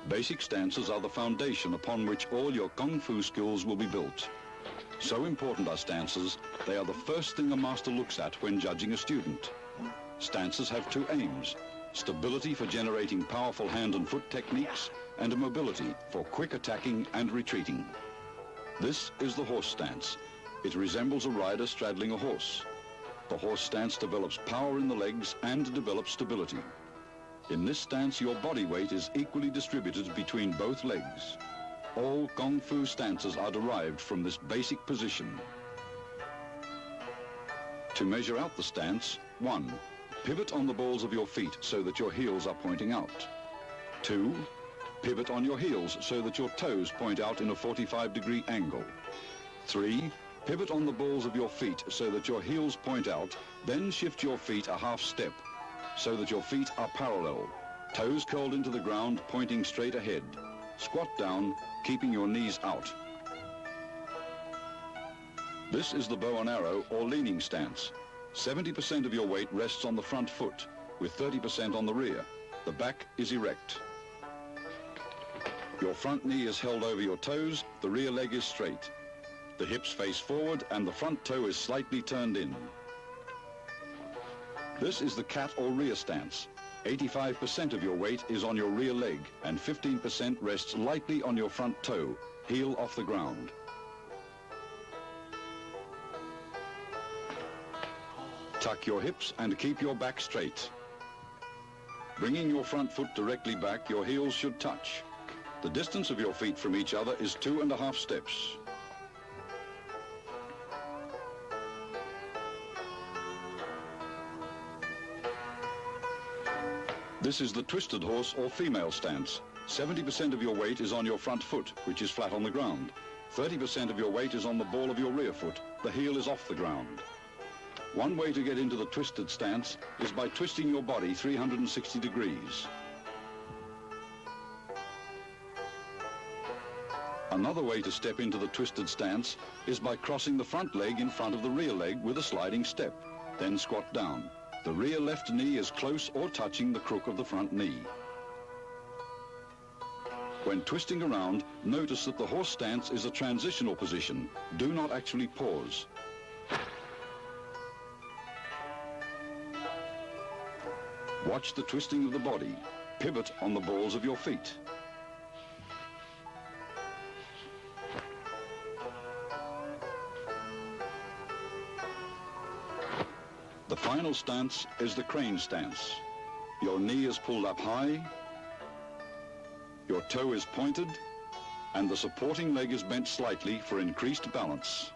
Basic stances are the foundation upon which all your Kung Fu skills will be built. So important are stances, they are the first thing a master looks at when judging a student. Stances have two aims: stability for generating powerful hand and foot techniques, and mobility for quick attacking and retreating. This is the horse stance. It resembles a rider straddling a horse. The horse stance develops power in the legs and develops stability. In this stance, your body weight is equally distributed between both legs. All Kung Fu stances are derived from this basic position. To measure out the stance, 1. Pivot on the balls of your feet so that your heels are pointing out. 2. Pivot on your heels so that your toes point out in a 45-degree angle. 3. Pivot on the balls of your feet so that your heels point out, then shift your feet a half step so that your feet are parallel. Toes curled into the ground, pointing straight ahead. Squat down, keeping your knees out. This is the bow and arrow or leaning stance. 70% of your weight rests on the front foot, with 30% on the rear. The back is erect. Your front knee is held over your toes, the rear leg is straight. The hips face forward and the front toe is slightly turned in. This is the cat or rear stance. 85% of your weight is on your rear leg and 15% rests lightly on your front toe, heel off the ground. Tuck your hips and keep your back straight. Bringing your front foot directly back, your heels should touch. The distance of your feet from each other is 2.5 steps. This is the twisted horse or female stance. 70% of your weight is on your front foot, which is flat on the ground. 30% of your weight is on the ball of your rear foot. The heel is off the ground. One way to get into the twisted stance is by twisting your body 360 degrees. Another way to step into the twisted stance is by crossing the front leg in front of the rear leg with a sliding step, then squat down. The rear left knee is close or touching the crook of the front knee. When twisting around, notice that the horse stance is a transitional position. Do not actually pause. Watch the twisting of the body. Pivot on the balls of your feet. The final stance is the crane stance. Your knee is pulled up high, your toe is pointed, and the supporting leg is bent slightly for increased balance.